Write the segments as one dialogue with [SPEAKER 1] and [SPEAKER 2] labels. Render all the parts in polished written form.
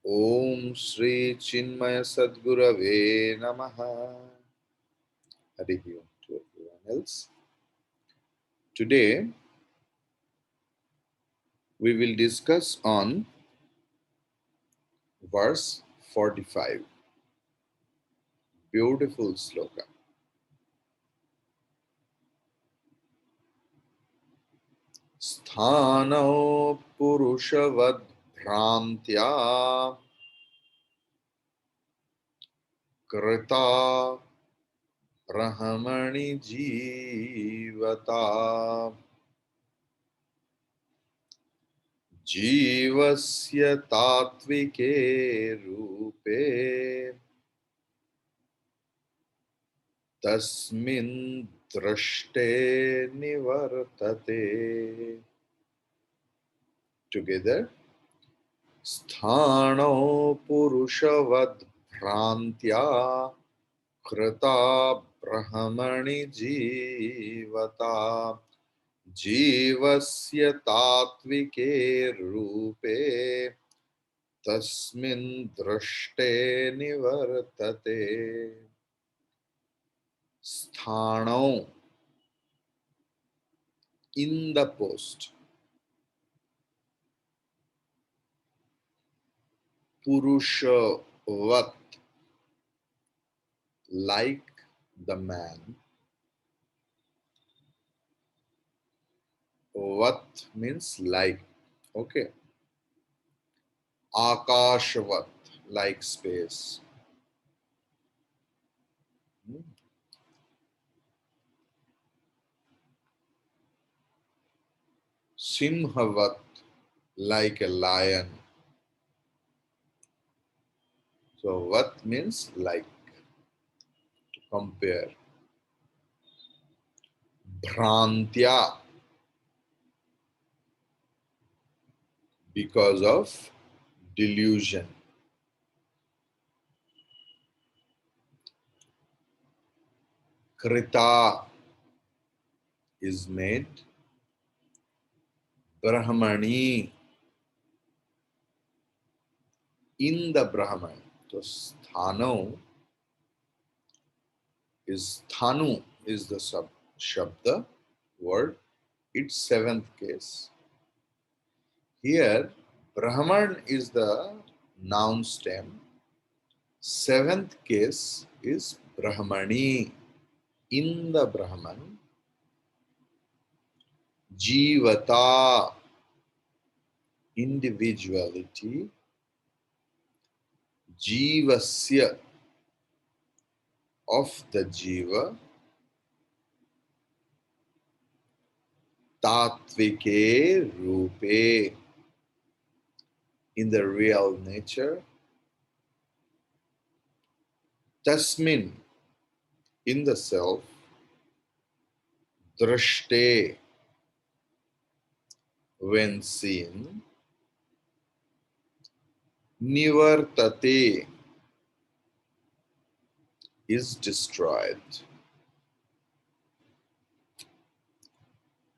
[SPEAKER 1] Om Shri Chinmaya Sadgurave Namaha. Harihi Om to everyone else. Today we will discuss on verse 45. Beautiful sloka. Sthano Purushavad Bhrantya Krita Rahamani Jivata Jivasya Tatvike Rupe Tasmin Drashte Nivartate. Together. Sthano Purushavad Bhrantya Krita Brahmani Jivata Jivasya Tatvike Rupe Tasmin Drashte Nivartate. Sthano, in the post. Purushavat, like the man. Vat means like. Okay. Akashavat, like space. Simhavat, like a lion. So vat means like, to compare. Bhrantya, because of delusion. Krita is made. Brahmani, in the Brahman. So sthano is thanu is the shabda word. It's seventh case. Here Brahman is the noun stem. Seventh case is Brahmani, in the Brahman. Jivata, individuality. Jivasya, of the Jiva. Tatvike Rupe, in the real nature. Tasmin, in the self. Drashte, when seen. Nivartate, is destroyed.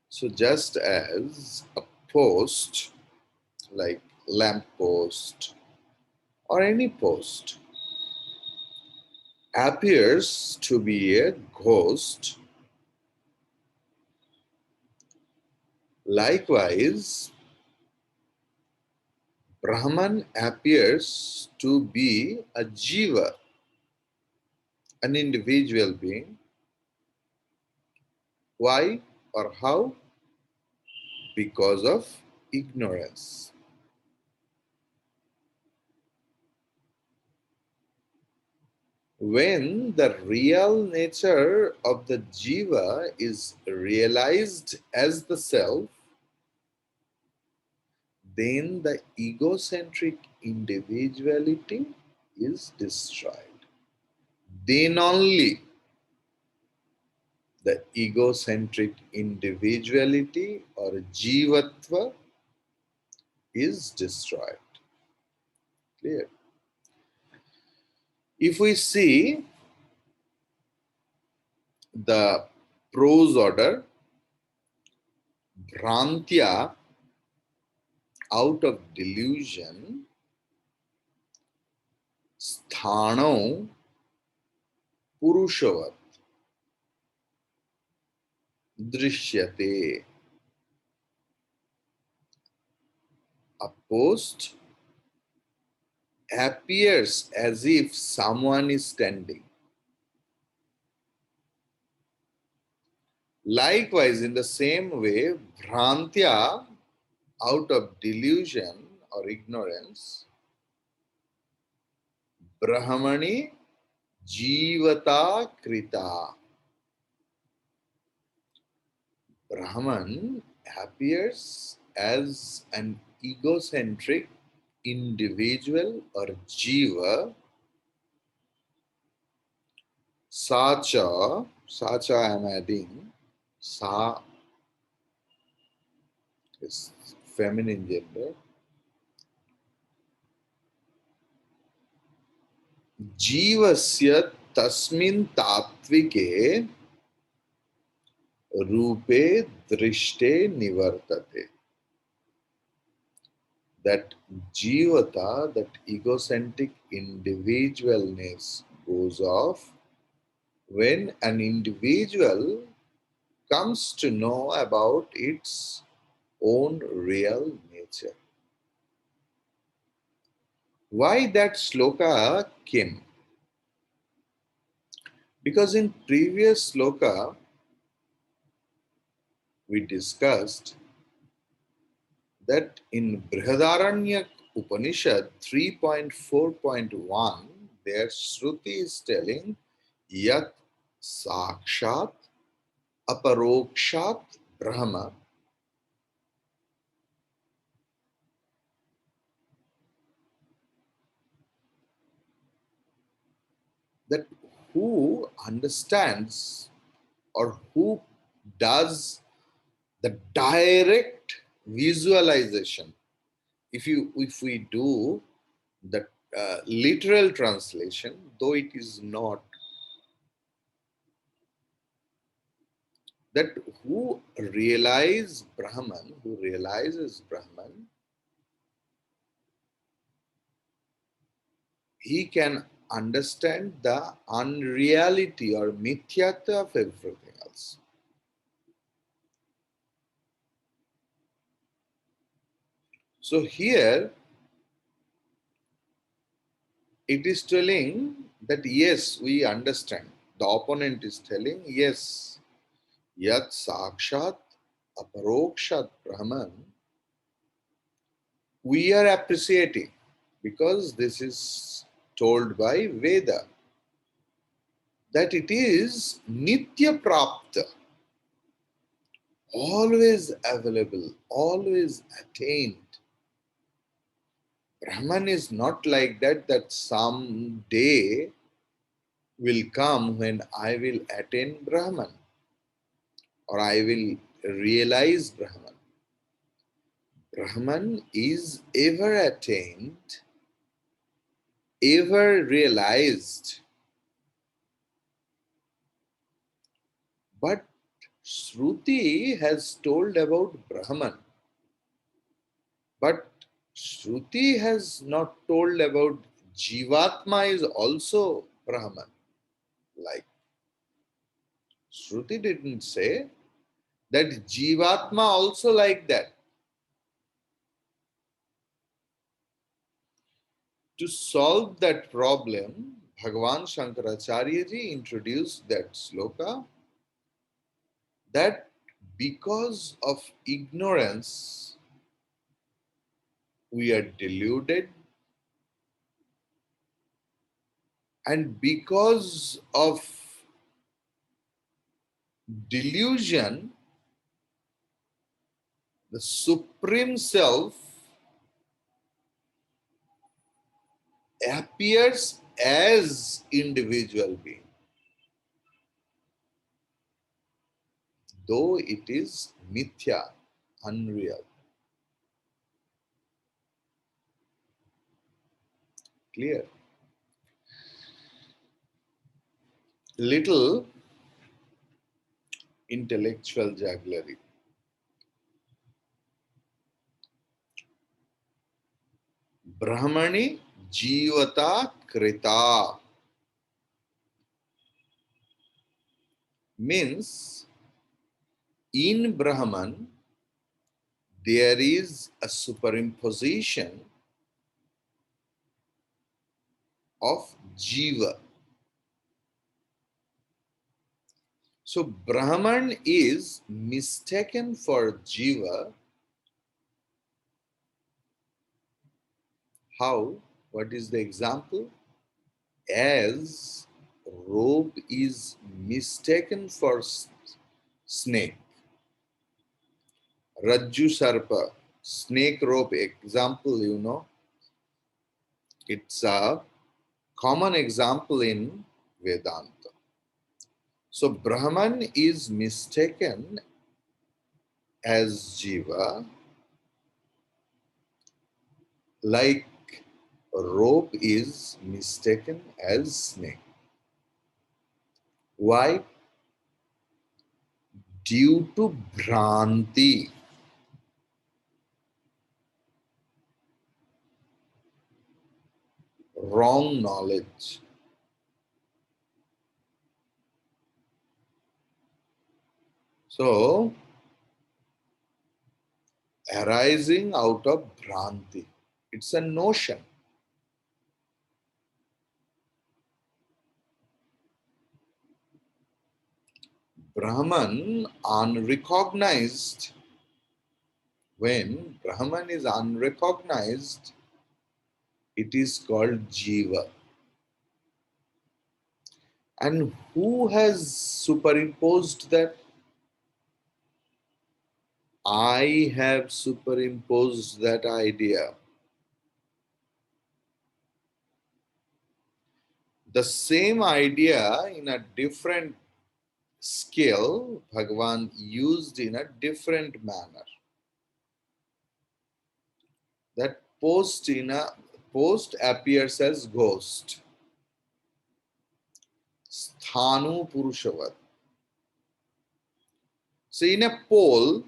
[SPEAKER 1] So just as a post, like lamp post or any post, appears to be a ghost, likewise Brahman appears to be a jiva, an individual being. Why or how? Because of ignorance. When the real nature of the jiva is realized as the self, then the egocentric individuality is destroyed. Then only the egocentric individuality or jivatva is destroyed. Clear? If we see the prose order, Bhrantya, out of delusion, स्थाणौ पुरुषवत् दृश्यते. A post appears as if someone is standing. Likewise, in the same way, Bhrantya, out of delusion or ignorance, Brahmani Jivata Krita. Brahman appears as an egocentric individual or jiva. Sacha I am adding, sa is feminine gender. Jivasya tasmin tattvike रूपे दृष्टे निवर्तते. That jivata, that egocentric individualness goes off when an individual comes to know about its own real nature. Why that sloka came? Because in previous sloka we discussed that in Brihadaranya Upanishad 3.4.1, their Shruti is telling Yat Sakshat Aparokshat Brahma, that who understands or who does the direct visualization. If we do the literal translation, though it is not, that who realize Brahman, who realizes Brahman, he can understand the unreality or mithyata of everything else. So here it is telling that yes, we understand. The opponent is telling yes, yat sakshat aparokshat Brahman, we are appreciating because this is told by Veda that it is nitya prapta, always available, always attained. Brahman is not like that, that some day will come when I will attain Brahman or I will realize Brahman. Brahman is ever attained, ever realized. But Shruti has told about Brahman. But Shruti has not told about Jivatma is also Brahman. Like Shruti didn't say that Jivatma also like that. To solve that problem, Bhagavan Shankaracharya ji introduced that sloka that because of ignorance we are deluded, and because of delusion the Supreme Self appears as individual being, though it is mithya, unreal. Clear? Little intellectual jugglery. Brahmani Jivata Krita means in Brahman there is a superimposition of Jiva. So Brahman is mistaken for Jiva. How? What is the example? As rope is mistaken for snake. Rajju Sarpa, snake rope example, it's a common example in Vedanta. So Brahman is mistaken as Jiva, like rope is mistaken as snake. Why? Due to Bhranti, wrong knowledge. So, arising out of Bhranti, it's a notion. Brahman unrecognized, when Brahman is unrecognized, it is called Jiva. And who has superimposed that? I have superimposed that idea. The same idea in a different scale, Bhagavan used in a different manner. That post appears as ghost. Sthanu Purushavat. So in a pole,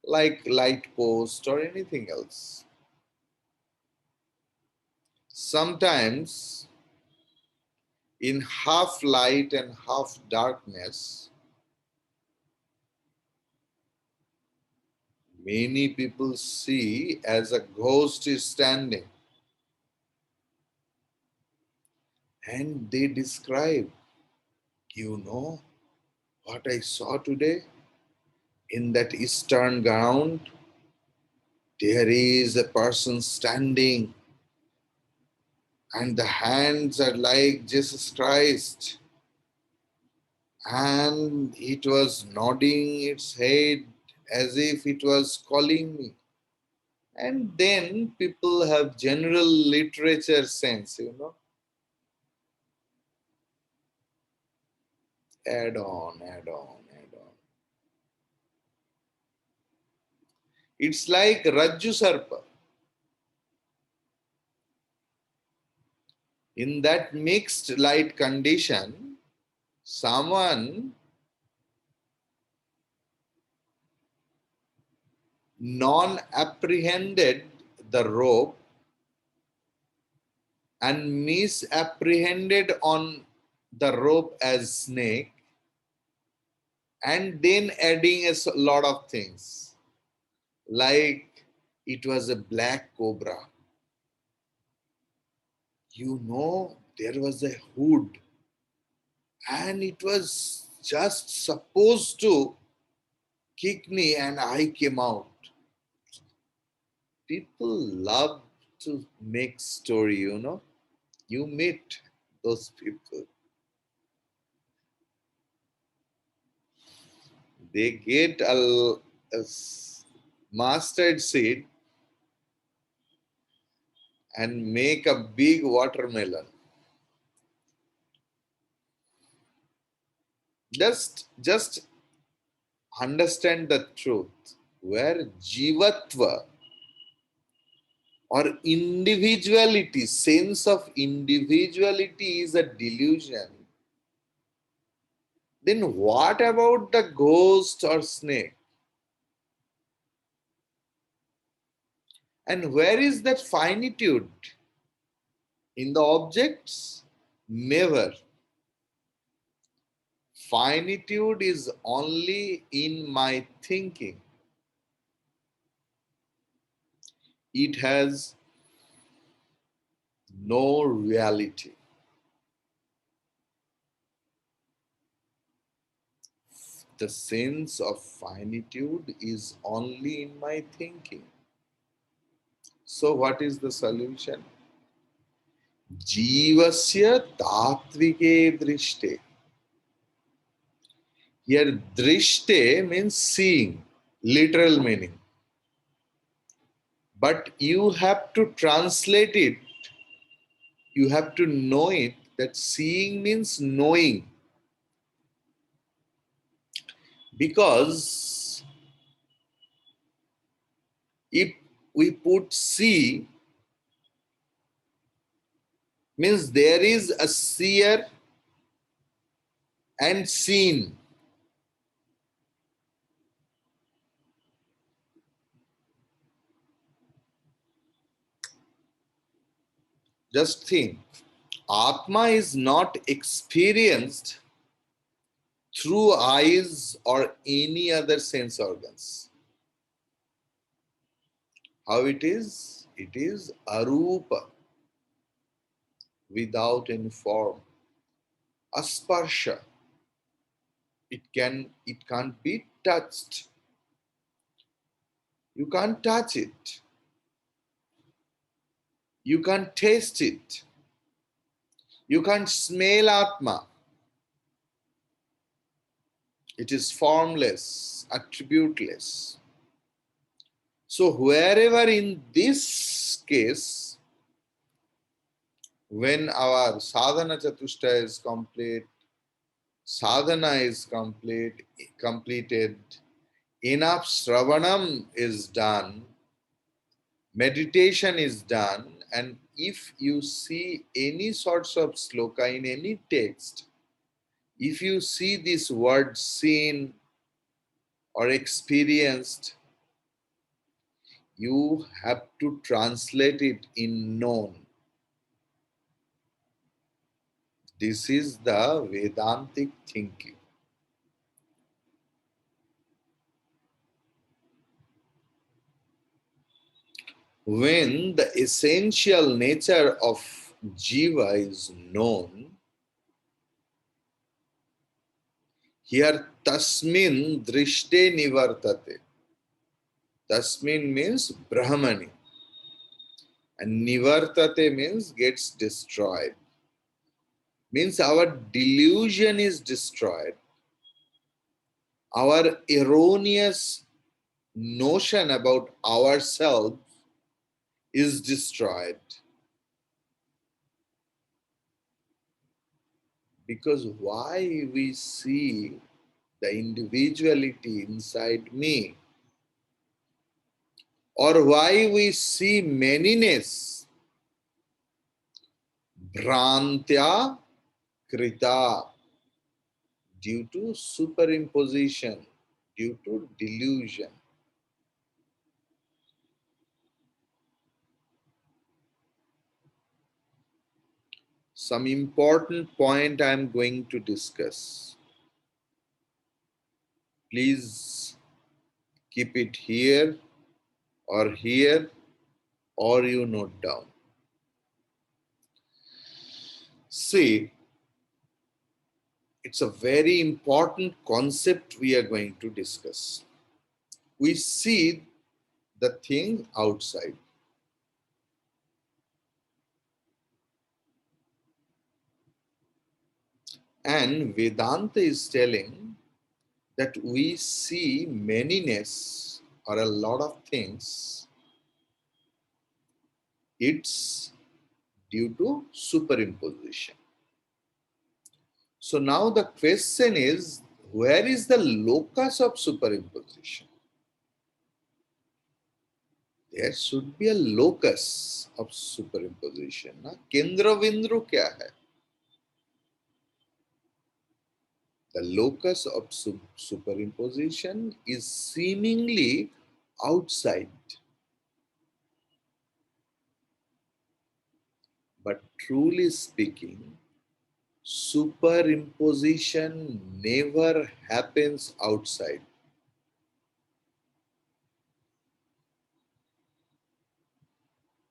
[SPEAKER 1] like light post or anything else, sometimes in half light and half darkness, many people see as a ghost is standing, and they describe, what I saw today in that eastern ground, there is a person standing and the hands are like Jesus Christ, and it was nodding its head as if it was calling me. And then people have general literature sense, add on, add on, add on. It's like Rajju Sarpa. In that mixed light condition, someone non-apprehended the rope and misapprehended on the rope as snake, and then adding a lot of things like it was a black cobra. There was a hood and it was just supposed to kick me and I came out. People love to make story, You meet those people. They get a mustard seed and make a big watermelon. Just understand the truth. Where jivatva or individuality, sense of individuality is a delusion, then what about the ghost or snake? And where is that finitude? In the objects? Never. Finitude is only in my thinking. It has no reality. The sense of finitude is only in my thinking. So, what is the solution? Jivasya tatvike drishte. Here, drishte means seeing, literal meaning. But you have to translate it, you have to know it, that seeing means knowing. Because if we put see, means there is a seer and seen. Just think, Atma is not experienced through eyes or any other sense organs. How it is? It is arupa, without any form. Asparsha, it can't be touched. You can't touch it. You can't taste it. You can't smell Atma. It is formless, attributeless. So wherever in this case, when our sadhana chatushta is complete, sadhana is completed, enough shravanam is done, meditation is done, and if you see any sorts of sloka in any text, if you see this word seen or experienced, you have to translate it in known. This is the Vedantic thinking. When the essential nature of jiva is known, here tasmin drishte nivartate. Tasmin means Brahmani, and nivartate means gets destroyed. Means our delusion is destroyed. Our erroneous notion about ourselves is destroyed. Because why we see the individuality inside me, or why we see manyness, bhrantya krita, due to superimposition, due to delusion. Some important point I am going to discuss. Please keep it here, or you note down. See, it's a very important concept we are going to discuss. We see the thing outside. And Vedanta is telling that we see manyness or a lot of things, it's due to superimposition. So now the question is, where is the locus of superimposition? There should be a locus of superimposition. Na? Kendra Vindru kya hai? The locus of superimposition is seemingly outside. But truly speaking, superimposition never happens outside.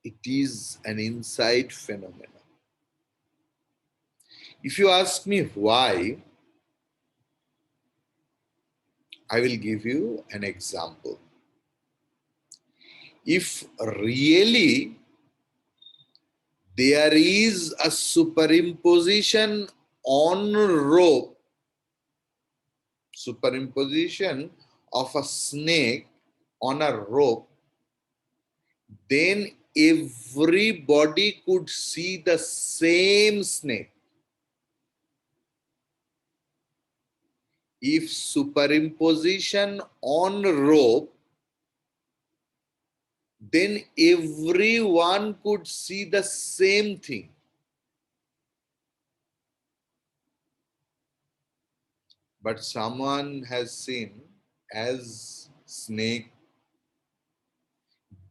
[SPEAKER 1] It is an inside phenomenon. If you ask me why, I will give you an example. If really there is a superimposition on rope, superimposition of a snake on a rope, then everybody could see the same snake. If superimposition on rope, then everyone could see the same thing. But someone has seen as snake,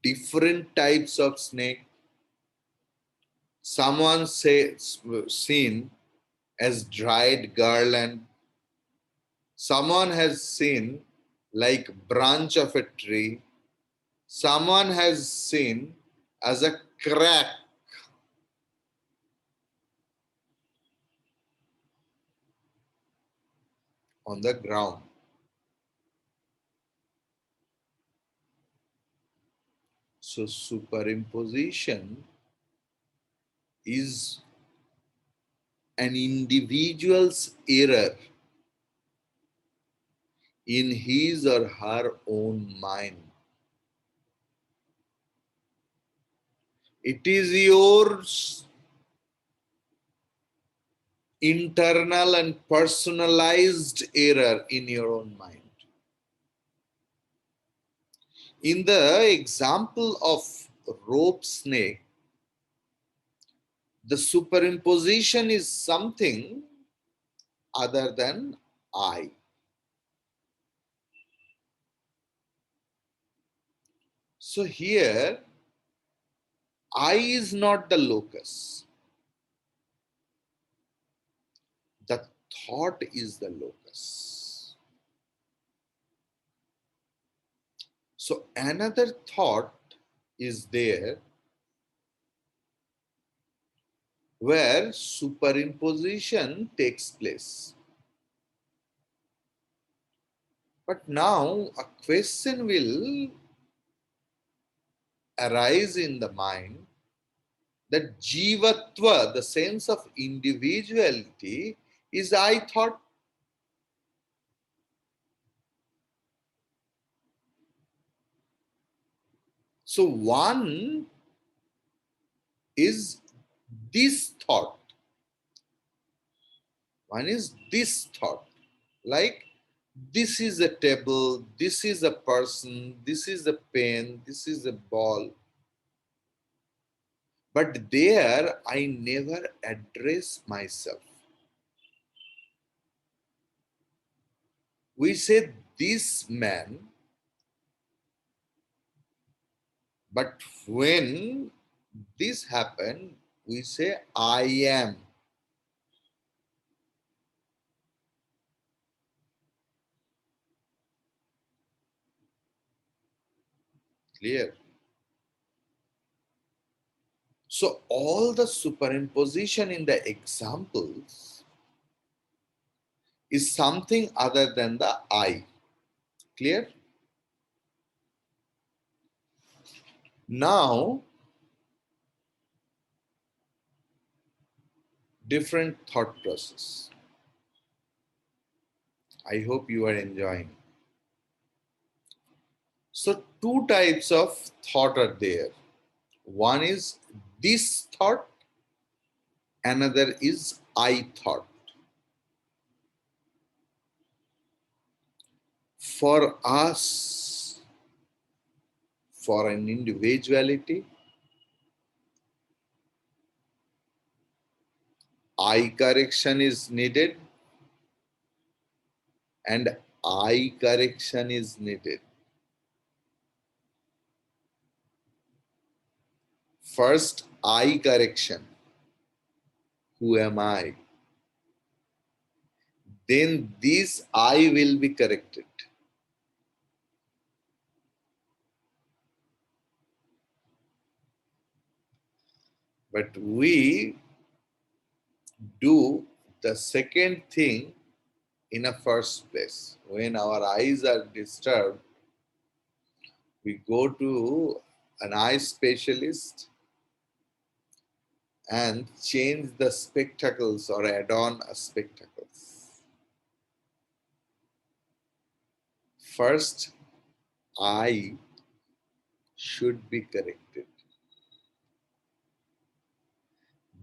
[SPEAKER 1] different types of snake. Someone seen as dried garland. Someone has seen like branch of a tree. Someone has seen as a crack on the ground. So superimposition is an individual's error in his or her own mind. It is your internal and personalized error in your own mind. In the example of rope snake, the superimposition is something other than I. So here, I is not the locus. The thought is the locus. So another thought is there where superimposition takes place. But now a question will arise in the mind that jivatva, the sense of individuality, is I thought. So one is this thought. One is this thought. Like this is a table, this is a person, this is a pen, this is a ball. But there I never address myself. We say this man, but when this happened, we say I am. Clear? So all the superimposition in the examples is something other than the I. Clear? Now, different thought process. I hope you are enjoying. So two types of thought are there. One is this thought, another is I thought. For us, for an individuality, I correction is needed and I correction is needed. First, I correction. who am I? Then this I will be corrected. But we do the second thing in a first place. When our eyes are disturbed, we go to an eye specialist and change the spectacles or add on a spectacles. First, eye should be corrected.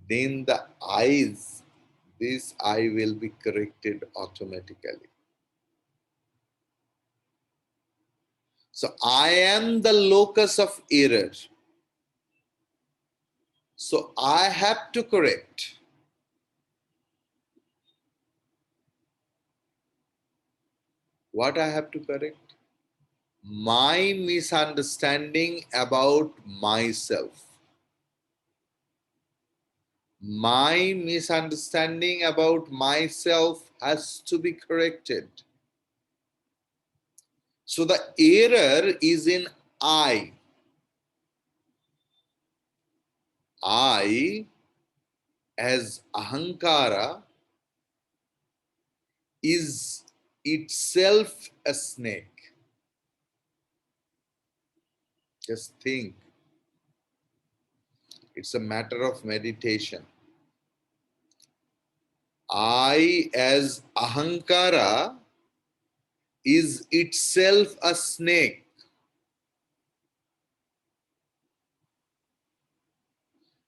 [SPEAKER 1] Then the eyes, this eye will be corrected automatically. So I am the locus of error. So I have to correct. What I have to correct? My misunderstanding about myself. My misunderstanding about myself has to be corrected. So the error is in I. I, as ahankara, is itself a snake. Just think. It's a matter of meditation. I, as ahankara, is itself a snake.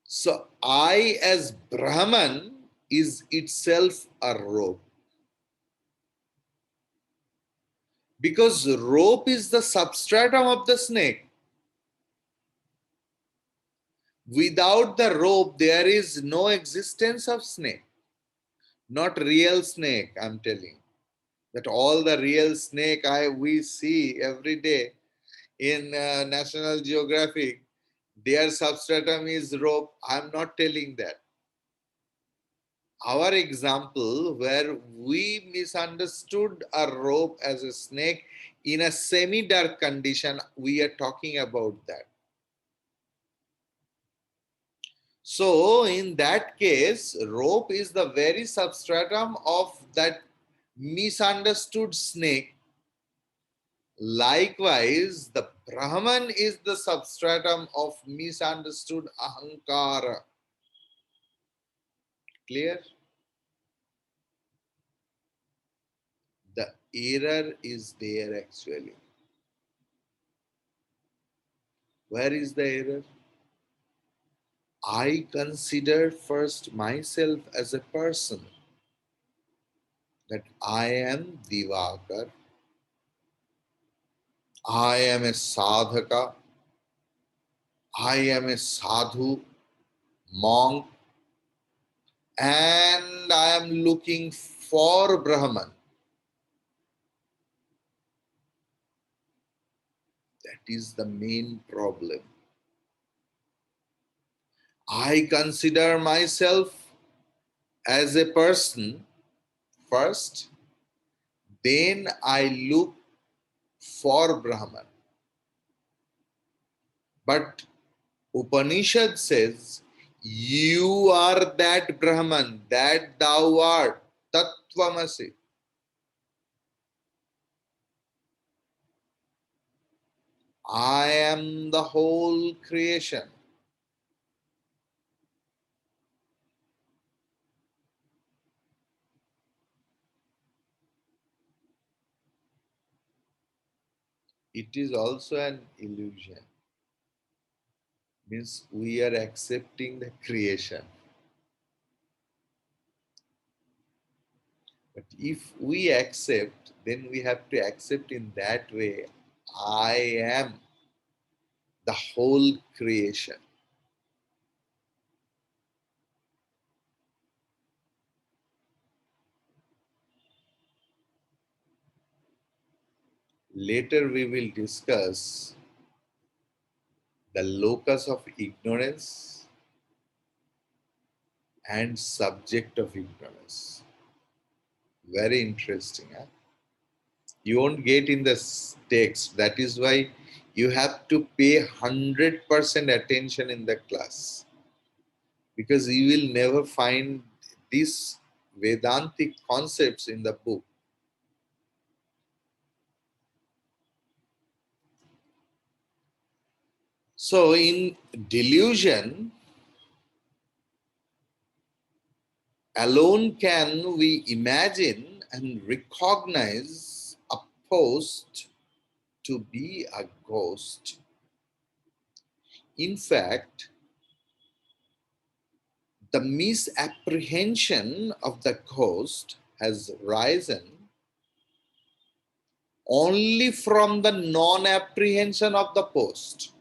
[SPEAKER 1] So I, as Brahman, is itself a rope. Because rope is the substratum of the snake. Without the rope, there is no existence of snake. Not real snake, I'm telling. That all the real snake we see every day in National Geographic, their substratum is rope. I'm not telling that. Our example where we misunderstood a rope as a snake in a semi-dark condition, we are talking about that. So in that case, rope is the very substratum of that misunderstood snake. Likewise, the Brahman is the substratum of misunderstood ahankara. Clear? The error is there actually. Where is the error? I consider first myself as a person, that I am Divakar, I am a sadhaka, I am a sadhu, monk, and I am looking for Brahman. That is the main problem. I consider myself as a person first, then I look for Brahman. But Upanishad says, you are that Brahman, that thou art, Tattvamasi. I am the whole creation. It is also an illusion. Means we are accepting the creation. But if we accept, then we have to accept in that way, I am the whole creation. Later we will discuss the locus of ignorance and subject of ignorance. Very interesting. Huh? You won't get in the text. That is why you have to pay 100% attention in the class, because you will never find these Vedantic concepts in the book. So, in delusion, alone can we imagine and recognize a post to be a ghost. In fact, the misapprehension of the ghost has risen only from the non-apprehension of the post.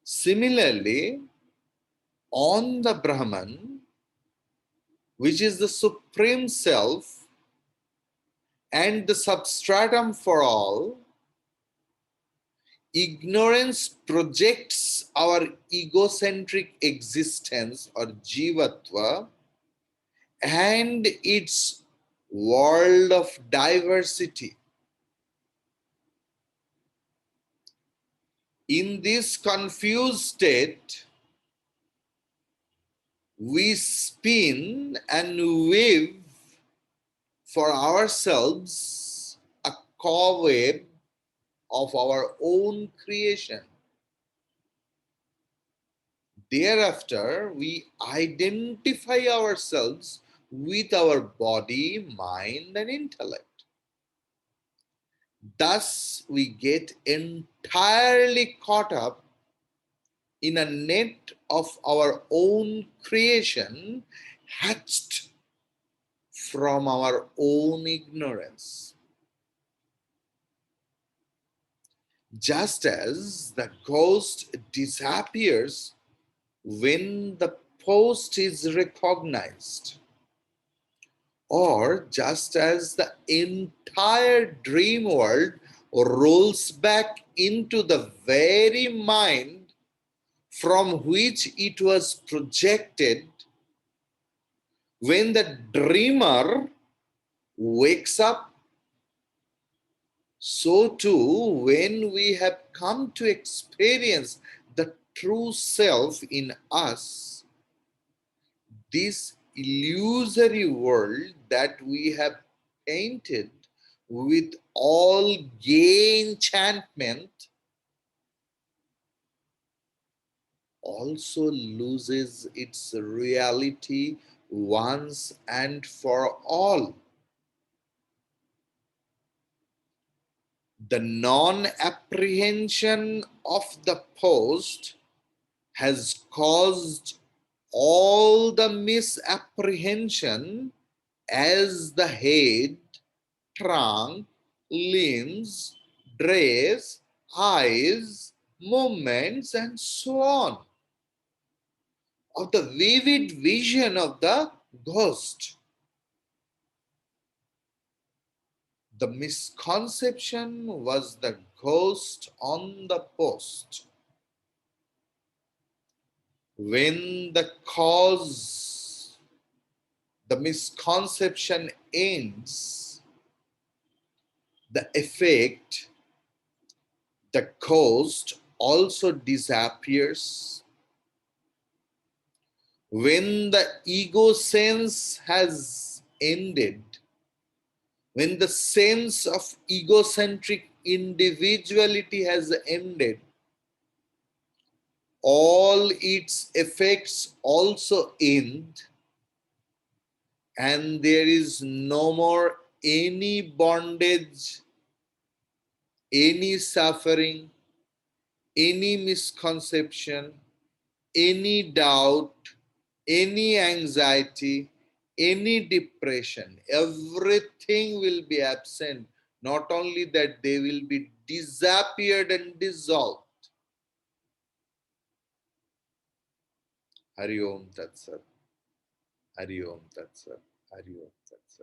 [SPEAKER 1] Similarly, on the Brahman, which is the supreme self and the substratum for all, ignorance projects our egocentric existence or jivatva and its world of diversity. In this confused state, we spin and weave for ourselves a cobweb of our own creation. Thereafter, we identify ourselves with our body, mind, and intellect. Thus, we get entirely caught up in a net of our own creation, hatched from our own ignorance. Just as the ghost disappears when the post is recognized, or just as the entire dream world rolls back into the very mind from which it was projected when the dreamer wakes up, so too when we have come to experience the true self in us, this illusory world that we have painted with all gay enchantment also loses its reality once and for all. The non-apprehension of the post has caused all the misapprehension as the head, trunk, limbs, dress, eyes, movements, and so on, of the vivid vision of the ghost. The misconception was the ghost on the post. When the misconception ends, the effect, the ghost also disappears. When the ego sense has ended, when the sense of egocentric individuality has ended, all its effects also end, and there is no more any bondage, any suffering, any misconception, any doubt, any anxiety, any depression. Everything will be absent. Not only that, they will be disappeared and dissolved. Hari Om Tat Sat. Hari Om Tat Sat. Hari Om Tat Sat.